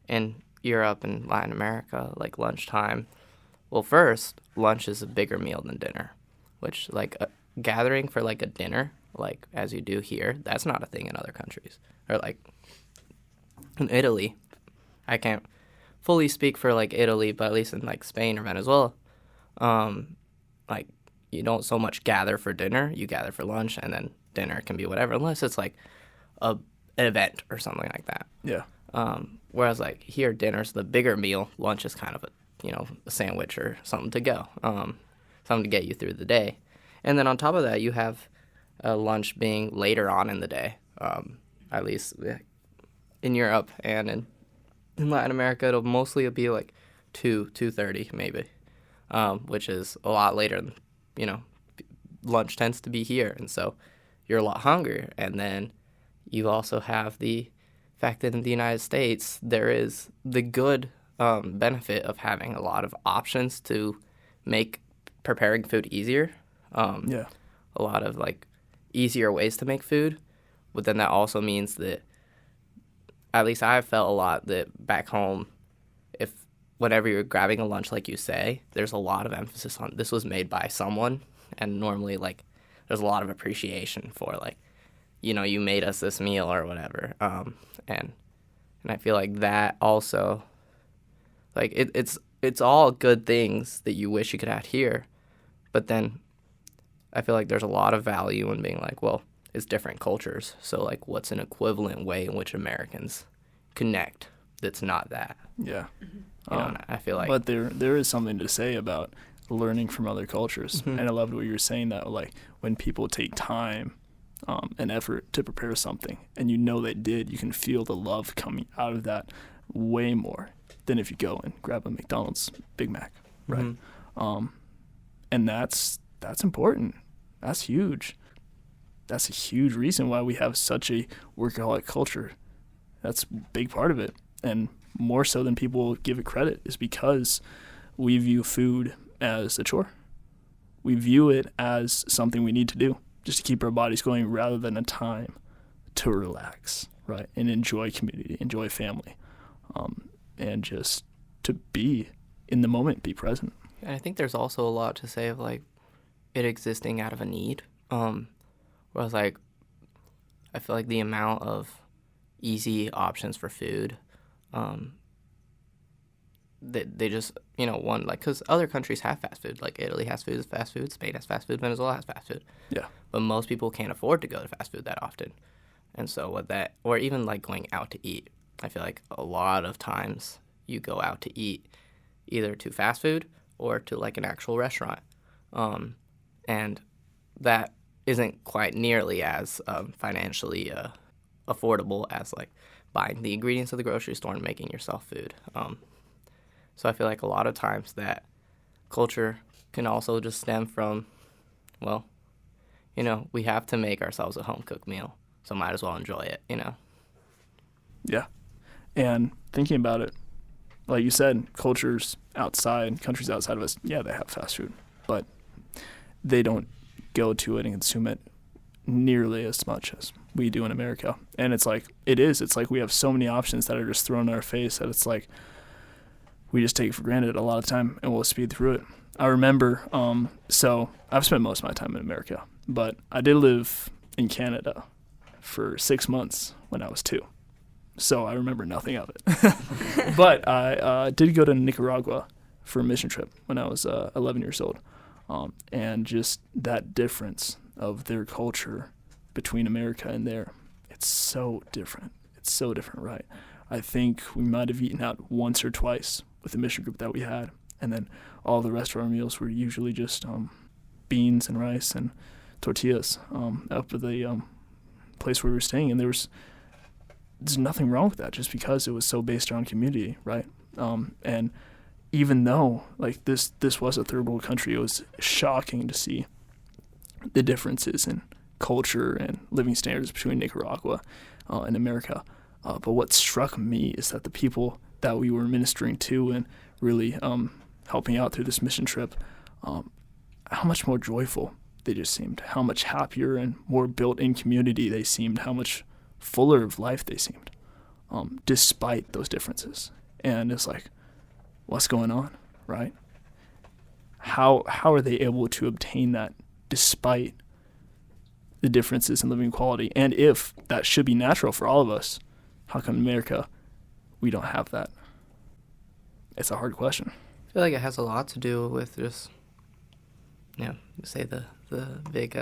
in Europe and Latin America, like lunchtime, well, first, lunch is a bigger meal than dinner, which like a gathering for like a dinner, like as you do here, that's not a thing in other countries. Or like in Italy, I can't fully speak for like Italy, but at least in like Spain or Venezuela, like you don't so much gather for dinner, you gather for lunch, and then dinner can be whatever, unless it's like an event or something like that. Yeah. Whereas like here, dinner's the bigger meal, lunch is kind of a sandwich or something to go, something to get you through the day. And then on top of that, you have lunch being later on in the day, at least in Europe and in Latin America, it'll mostly be like 2:30 maybe, which is a lot later than, lunch tends to be here. And so you're a lot hungrier. And then you also have the fact that in the United States, there is the good benefit of having a lot of options to make preparing food easier. A lot of like easier ways to make food. But then that also means that, at least I've felt a lot that back home, whenever you're grabbing a lunch, like you say, there's a lot of emphasis on this was made by someone. And normally, like, there's a lot of appreciation for, like, you made us this meal or whatever. And I feel like that also, like, it's all good things that you wish you could have here. But then I feel like there's a lot of value in being like, well, it's different cultures. So, like, what's an equivalent way in which Americans connect that's not that? Yeah. And I feel like... But there is something to say about learning from other cultures. Mm-hmm. And I loved what you were saying, that like when people take time and effort to prepare something, and you know they did, you can feel the love coming out of that way more than if you go and grab a McDonald's Big Mac, right? Mm-hmm. And that's important. That's huge. That's a huge reason why we have such a workaholic culture. That's a big part of it. And more so than people give it credit is because we view food as a chore. We view it as something we need to do just to keep our bodies going rather than a time to relax, right? And enjoy community, enjoy family, and just to be in the moment, be present. And I think there's also a lot to say of like it existing out of a need. Whereas like I feel like the amount of easy options for food, they just, you know, one, like, because other countries have fast food. Like Italy has fast food, Spain has fast food, Venezuela has fast food. Yeah. But most people can't afford to go to fast food that often. And so with that, or even like going out to eat, I feel like a lot of times you go out to eat either to fast food or to like an actual restaurant. And that isn't quite nearly as financially affordable as like buying the ingredients at the grocery store and making yourself food. So I feel like a lot of times that culture can also just stem from, well, you know, we have to make ourselves a home-cooked meal, so might as well enjoy it, you know? Yeah. And thinking about it, like you said, countries outside of us, yeah, they have fast food, but they don't go to it and consume it nearly as much as we do in America. And it's like we have so many options that are just thrown in our face that it's like we just take it for granted a lot of time and we'll speed through it. I remember, so I've spent most of my time in America, but I did live in Canada for 6 months when I was 2. So I remember nothing of it. But I did go to Nicaragua for a mission trip when I was 11 years old. And just that difference of their culture between America and there, it's so different. It's so different, right? I think we might have eaten out once or twice with the mission group that we had. And then all the rest of our meals were usually just beans and rice and tortillas up at the place where we were staying. And there's nothing wrong with that just because it was so based around community, right? And even though like this was a third world country, it was shocking to see the differences in culture and living standards between Nicaragua and America. But what struck me is that the people that we were ministering to and really helping out through this mission trip, how much more joyful they just seemed, how much happier and more built in community they seemed, how much fuller of life they seemed, despite those differences. And it's like, what's going on, right? How are they able to obtain that despite the differences in living quality? And if that should be natural for all of us, how come in America we don't have that? It's a hard question. I feel like it has a lot to do with just, you know, say the big,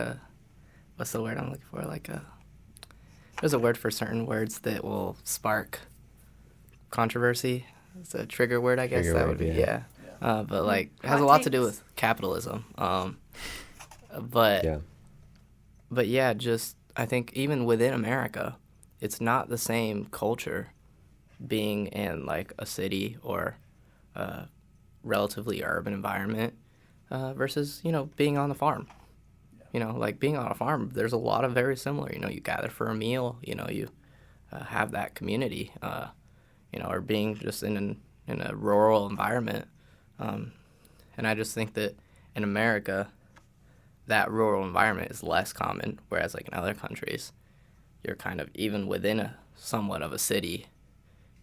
what's the word I'm looking for? Like there's a word for certain words that will spark controversy. It's a trigger word, I guess. Trigger that word, would be, yeah. But like, it has Hot a lot to takes. do with capitalism. But yeah, just I think even within America, it's not the same culture being in like a city or a relatively urban environment versus, you know, being on the farm. You know, like being on a farm, there's a lot of very similar. You know, you gather for a meal. You know, you have that community. You know, or being just in a rural environment. And I just think that in America, that rural environment is less common, whereas like in other countries, you're kind of, even within a somewhat of a city,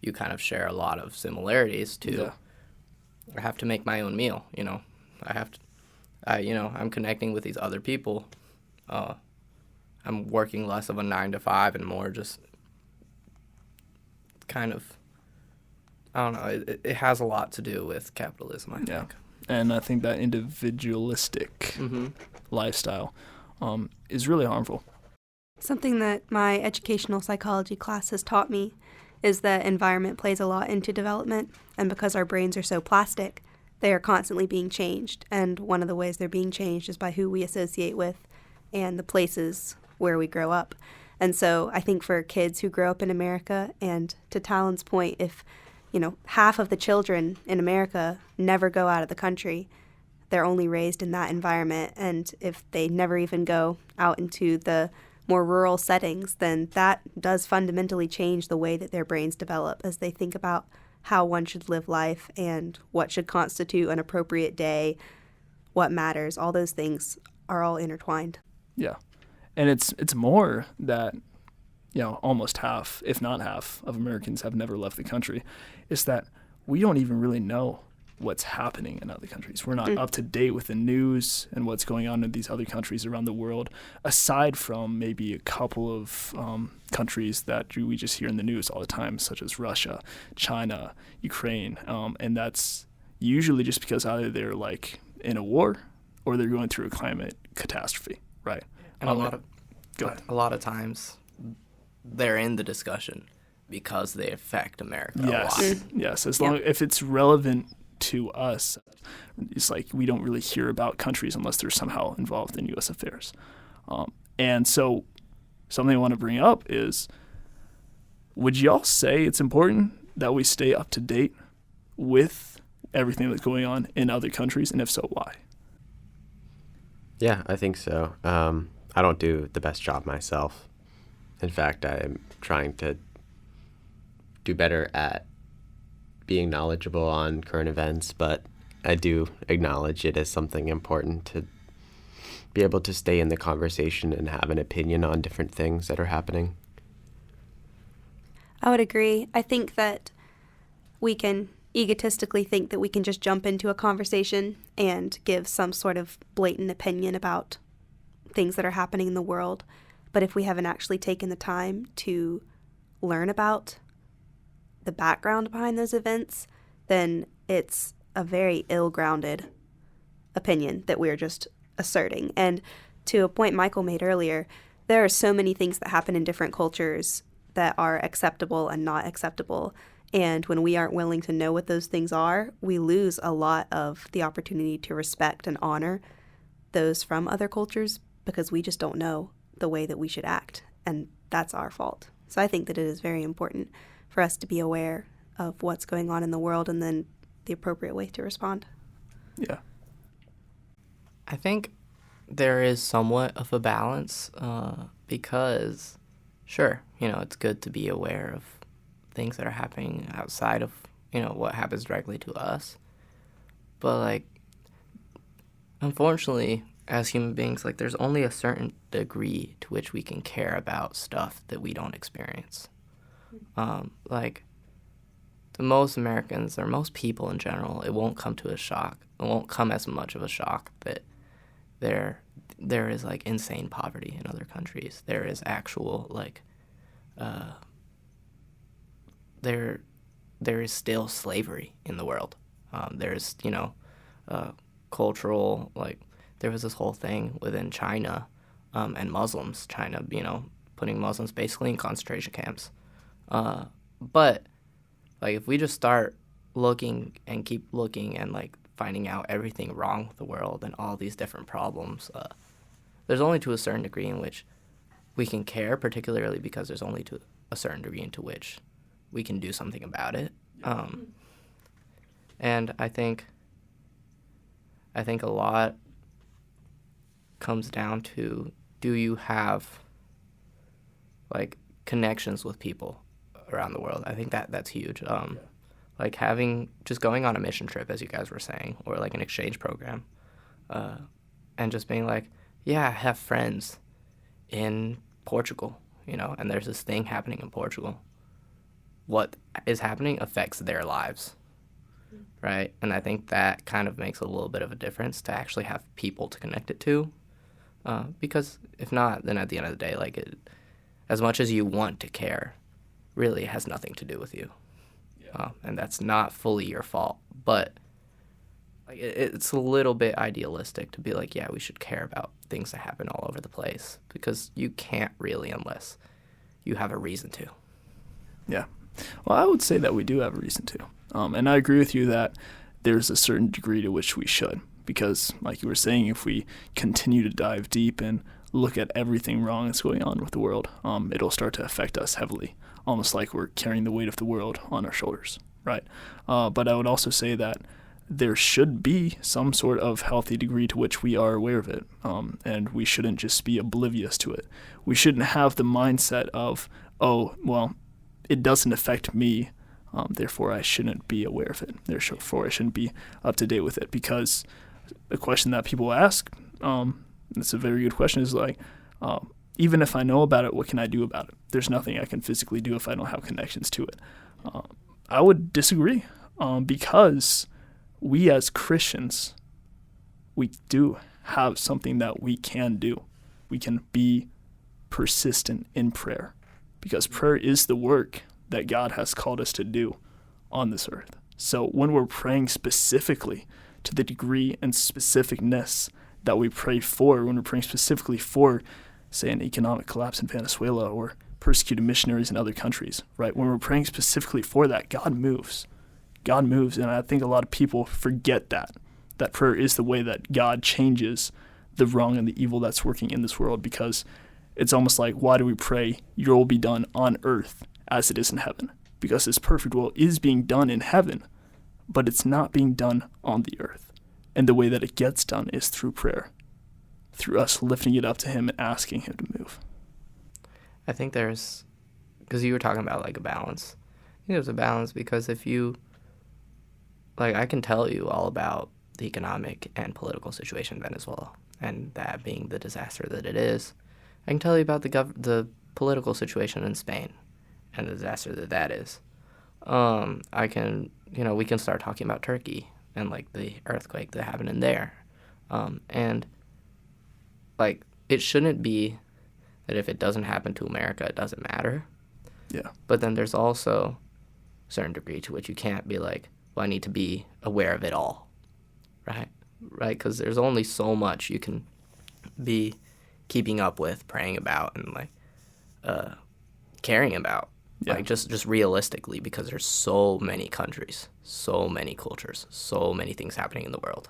you kind of share a lot of similarities to, I have to make my own meal, you know. I'm connecting with these other people. I'm working less of a 9 to 5 and more just kind of, I don't know, it has a lot to do with capitalism, I think. And I think that individualistic lifestyle is really harmful. Something that my educational psychology class has taught me is that environment plays a lot into development, and because our brains are so plastic, they are constantly being changed. And one of the ways they're being changed is by who we associate with and the places where we grow up. And so I think for kids who grow up in America, and to Talon's point, if, half of the children in America never go out of the country, they're only raised in that environment. And if they never even go out into the more rural settings, then that does fundamentally change the way that their brains develop as they think about how one should live life and what should constitute an appropriate day, what matters. All those things are all intertwined. Yeah. And it's more that, almost half, if not half, of Americans have never left the country. It's that we don't even really know what's happening in other countries. We're not up to date with the news and what's going on in these other countries around the world, aside from maybe a couple of countries that we just hear in the news all the time, such as Russia, China, Ukraine. And that's usually just because either they're like in a war or they're going through a climate catastrophe, right? And a lot of times they're in the discussion because they affect America a lot. Yes. As long if it's relevant to us, it's like we don't really hear about countries unless they're somehow involved in U.S. affairs. And so something I want to bring up is, would y'all say it's important that we stay up to date with everything that's going on in other countries? And if so, why? Yeah, I think so. I don't do the best job myself. In fact, I'm trying to do better at being knowledgeable on current events, but I do acknowledge it as something important to be able to stay in the conversation and have an opinion on different things that are happening. I would agree. I think that we can egotistically think that we can just jump into a conversation and give some sort of blatant opinion about things that are happening in the world. But if we haven't actually taken the time to learn about the background behind those events, then it's a very ill-grounded opinion that we're just asserting. And to a point Michael made earlier, there are so many things that happen in different cultures that are acceptable and not acceptable. And when we aren't willing to know what those things are, we lose a lot of the opportunity to respect and honor those from other cultures because we just don't know the way that we should act. And that's our fault. So I think that it is very important for us to be aware of what's going on in the world and then the appropriate way to respond. Yeah. I think there is somewhat of a balance because, sure, it's good to be aware of things that are happening outside of, what happens directly to us. But, unfortunately, as human beings, there's only a certain degree to which we can care about stuff that we don't experience. To most Americans or most people in general, it won't come to a shock. It won't come as much of a shock that there is insane poverty in other countries. There is actual there is still slavery in the world. There's cultural there was this whole thing within China and Muslims. China putting Muslims basically in concentration camps. But if we just start looking and keep looking and finding out everything wrong with the world and all these different problems, there's only to a certain degree in which we can care, particularly because there's only to a certain degree into which we can do something about it. And I think a lot comes down to, do you have connections with people around the world? I think that's huge. Just going on a mission trip, as you guys were saying, or an exchange program, and just being I have friends in Portugal, and there's this thing happening in Portugal. What is happening affects their lives, right? And I think that kind of makes a little bit of a difference to actually have people to connect it to, because if not, then at the end of the day, as much as you want to care, really has nothing to do with you. And that's not fully your fault, but it's a little bit idealistic to be we should care about things that happen all over the place, because you can't really unless you have a reason to. Yeah. Well, I would say that we do have a reason to. And I agree with you that there's a certain degree to which we should. Because, like you were saying, if we continue to dive deep and look at everything wrong that's going on with the world, it'll start to affect us heavily, almost like we're carrying the weight of the world on our shoulders, right? But I would also say that there should be some sort of healthy degree to which we are aware of it, and we shouldn't just be oblivious to it. We shouldn't have the mindset of, oh, well, it doesn't affect me, therefore I shouldn't be aware of it, therefore I shouldn't be up to date with it, because the question that people ask, it's a very good question, is like, even if I know about it, what can I do about it? There's nothing I can physically do if I don't have connections to it. I would disagree, because we as Christians, we do have something that we can do. We can be persistent in prayer, because prayer is the work that God has called us to do on this earth. So when we're praying specifically to the degree and specificness that we pray for, when we're praying specifically for, say, an economic collapse in Venezuela or persecuted missionaries in other countries, right? When we're praying specifically for that, God moves. God moves, and I think a lot of people forget that prayer is the way that God changes the wrong and the evil that's working in this world, because it's almost like, why do we pray, your will be done on earth as it is in heaven? Because his perfect will is being done in heaven, but it's not being done on the earth. And the way that it gets done is through prayer, through us lifting it up to him and asking him to move. I think there's, because you were talking about like a balance. I think there's a balance, because if you, like, I can tell you all about the economic and political situation in Venezuela, and that being the disaster that it is. I can tell you about the political situation in Spain and the disaster that is. I can, we can start talking about Turkey and like the earthquake that happened in there. And like, it shouldn't be that if it doesn't happen to America, it doesn't matter. Yeah. But then there's also a certain degree to which you can't be like, well, I need to be aware of it all, right? Right? Because there's only so much you can be keeping up with, praying about, and like caring about. Yeah. Like just realistically, because there's so many countries, so many cultures, so many things happening in the world.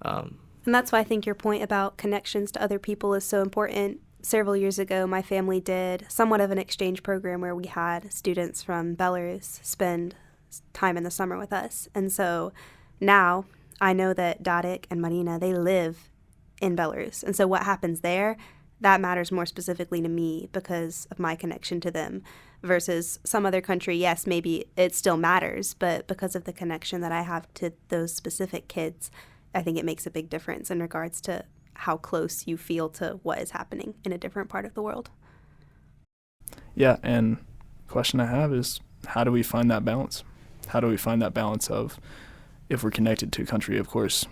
And that's why I think your point about connections to other people is so important. Several years ago, my family did somewhat of an exchange program where we had students from Belarus spend time in the summer with us. And so now I know that Dadik and Marina, they live in Belarus. And so what happens there, that matters more specifically to me because of my connection to them, versus some other country. Yes, maybe it still matters, but because of the connection that I have to those specific kids, I think it makes a big difference in regards to how close you feel to what is happening in a different part of the world. Yeah, and the question I have is, how do we find that balance? How do we find that balance of, if we're connected to a country, of course,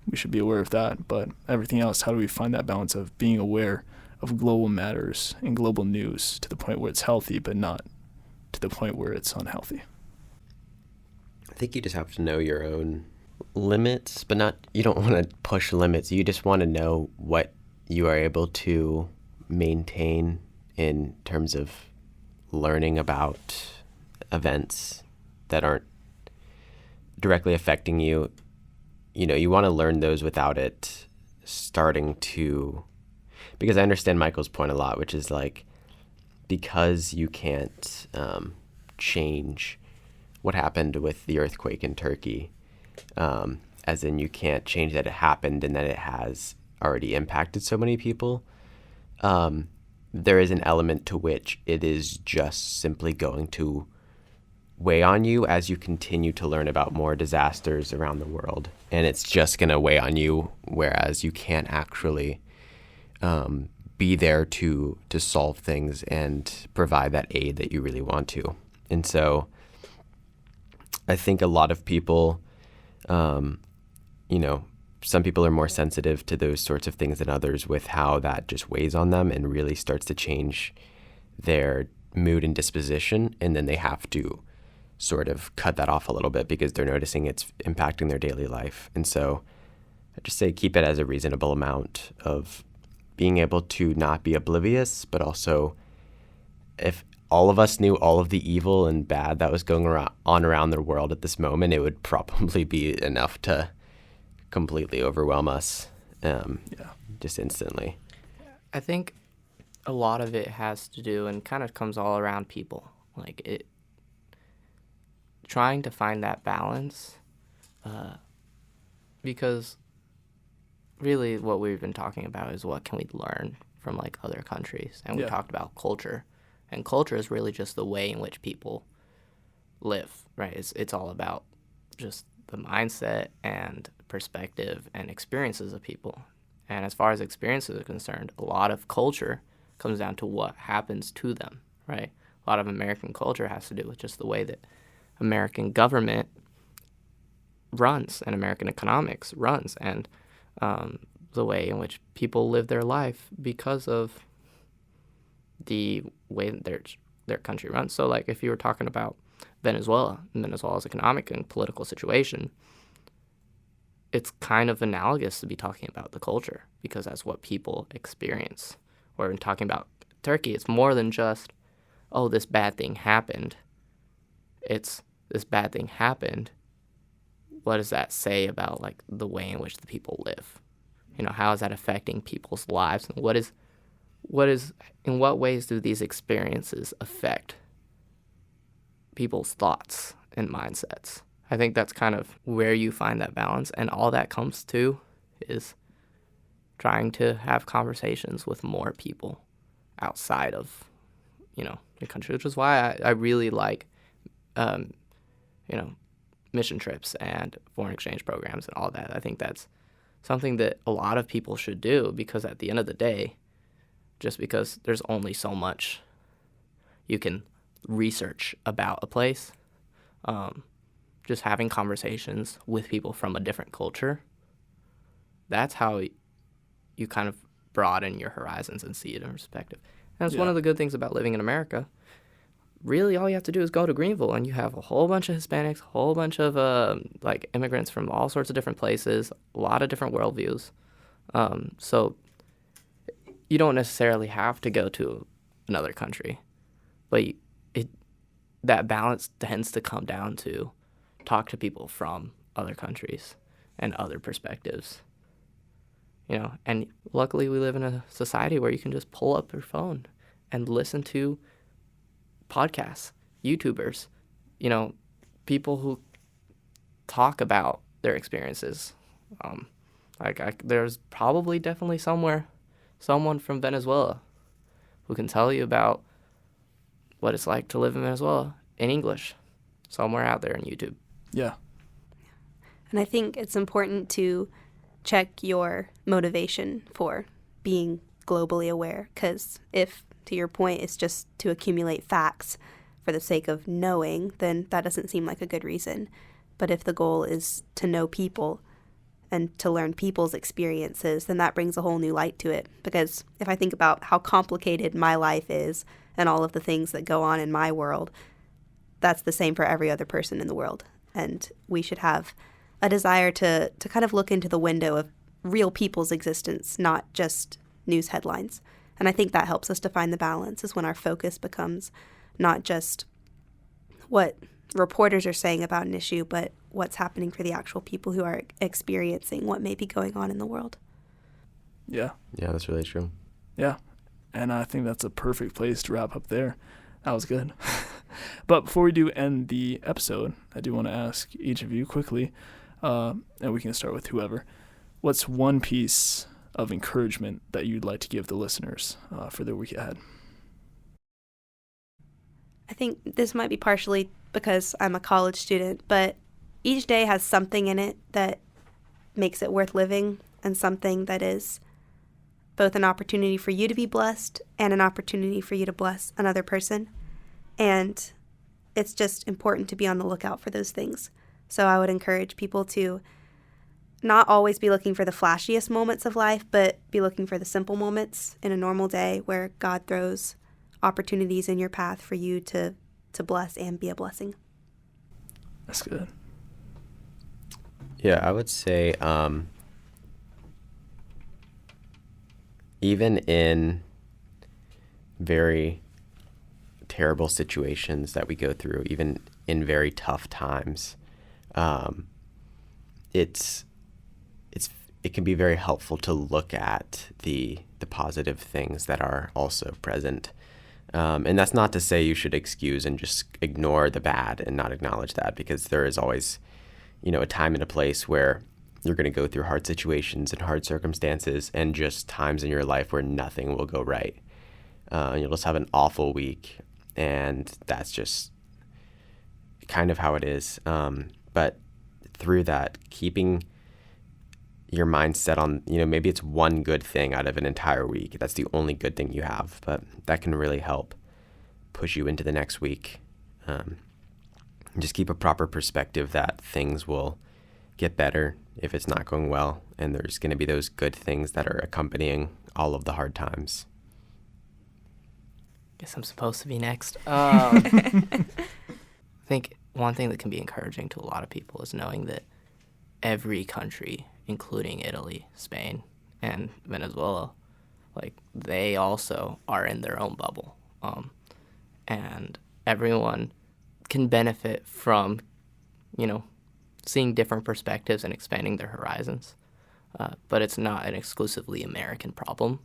we should be aware of that, but everything else, how do we find that balance of being aware of global matters and global news to the point where it's healthy, but not to the point where it's unhealthy? I think you just have to know your own limits, but not, you don't want to push limits. You just want to know what you are able to maintain in terms of learning about events that aren't directly affecting you. You want to learn those without it starting to, because I understand Michael's point a lot, which is like, because you can't change what happened with the earthquake in Turkey, as in you can't change that it happened and that it has already impacted so many people. There is an element to which it is just simply going to weigh on you as you continue to learn about more disasters around the world. And it's just going to weigh on you, whereas you can't actually be there to solve things and provide that aid that you really want to. And so I think a lot of people, some people are more sensitive to those sorts of things than others, with how that just weighs on them and really starts to change their mood and disposition. And then they have to sort of cut that off a little bit because they're noticing it's impacting their daily life. And so I just say keep it as a reasonable amount of being able to not be oblivious, but also if all of us knew all of the evil and bad that was going around the world at this moment, it would probably be enough to completely overwhelm us just instantly. I think a lot of it has to do and kind of comes all around people. Trying to find that balance, because really what we've been talking about is what can we learn from like other countries, and we talked about culture, and culture is really just the way in which people live, right? It's all about just the mindset and perspective and experiences of people. And as far as experiences are concerned, a lot of culture comes down to what happens to them, right? A lot of American culture has to do with just the way that American government runs and American economics runs, and the way in which people live their life because of the way that their country runs. So, like, if you were talking about Venezuela's economic and political situation, it's kind of analogous to be talking about the culture, because that's what people experience. Or in talking about Turkey, it's more than just, oh, this bad thing happened. It's, this bad thing happened. What does that say about, like, the way in which the people live? You know, how is that affecting people's lives? And in what ways do these experiences affect people's thoughts and mindsets? I think that's kind of where you find that balance, and all that comes to is trying to have conversations with more people outside of, your country, which is why I really like, mission trips and foreign exchange programs and all that. I think that's something that a lot of people should do, because at the end of the day, just because there's only so much you can research about a place, just having conversations with people from a different culture, that's how you kind of broaden your horizons and see it in perspective. And that's one of the good things about living in America. Really, all you have to do is go to Greenville, and you have a whole bunch of Hispanics, a whole bunch of immigrants from all sorts of different places, a lot of different worldviews. So you don't necessarily have to go to another country, but that balance tends to come down to talk to people from other countries and other perspectives. And luckily we live in a society where you can just pull up your phone and listen to podcasts, YouTubers, people who talk about their experiences. There's probably definitely somewhere someone from Venezuela who can tell you about what it's like to live in Venezuela in English, somewhere out there on YouTube. Yeah. And I think it's important to check your motivation for being globally aware, because if, to your point, it's just to accumulate facts for the sake of knowing, then that doesn't seem like a good reason. But if the goal is to know people and to learn people's experiences, then that brings a whole new light to it. Because if I think about how complicated my life is and all of the things that go on in my world, that's the same for every other person in the world. And we should have a desire to kind of look into the window of real people's existence, not just news headlines. And I think that helps us to find the balance, is when our focus becomes not just what reporters are saying about an issue, but what's happening for the actual people who are experiencing what may be going on in the world. Yeah. Yeah, that's really true. Yeah. And I think that's a perfect place to wrap up there. That was good. But before we do end the episode, I do want to ask each of you quickly, and we can start with whoever, what's one piece of encouragement that you'd like to give the listeners for their week ahead? I think this might be partially because I'm a college student, but each day has something in it that makes it worth living, and something that is both an opportunity for you to be blessed and an opportunity for you to bless another person. And it's just important to be on the lookout for those things. So I would encourage people to not always be looking for the flashiest moments of life, but be looking for the simple moments in a normal day where God throws opportunities in your path for you to bless and be a blessing. That's good. Yeah, I would say even in very terrible situations that we go through, even in very tough times, it can be very helpful to look at the positive things that are also present. And that's not to say you should excuse and just ignore the bad and not acknowledge that, because there is always, a time and a place where you're going to go through hard situations and hard circumstances and just times in your life where nothing will go right. You'll just have an awful week, and that's just kind of how it is. But through that, keeping your mind set on, maybe it's one good thing out of an entire week. That's the only good thing you have, but that can really help push you into the next week. Just keep a proper perspective that things will get better if it's not going well, and there's going to be those good things that are accompanying all of the hard times. Guess I'm supposed to be next. I think one thing that can be encouraging to a lot of people is knowing that every country, including Italy, Spain, and Venezuela, they also are in their own bubble. And everyone can benefit from, seeing different perspectives and expanding their horizons. But it's not an exclusively American problem.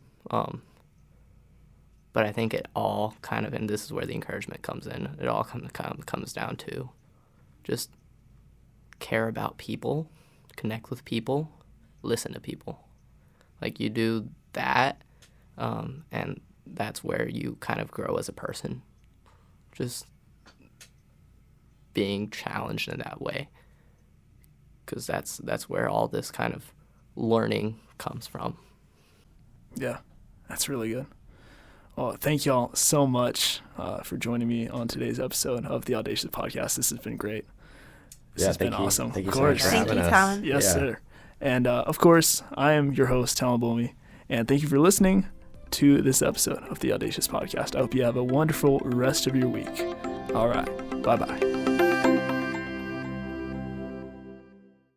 But I think it all kind of, and this is where the encouragement comes in, it all comes down to just care about people, connect with people, listen to people. You do that, and that's where you kind of grow as a person. Just being challenged in that way, because that's where all this kind of learning comes from. Yeah, that's really good. Well, thank y'all so much for joining me on today's episode of the Audacious Podcast. This has been great. This has been awesome. Thank you of so course. much for having us. Talon. Yes, sir. And of course, I am your host, Talon Bulmy, and thank you for listening to this episode of the Audacious Podcast. I hope you have a wonderful rest of your week. All right. Bye-bye.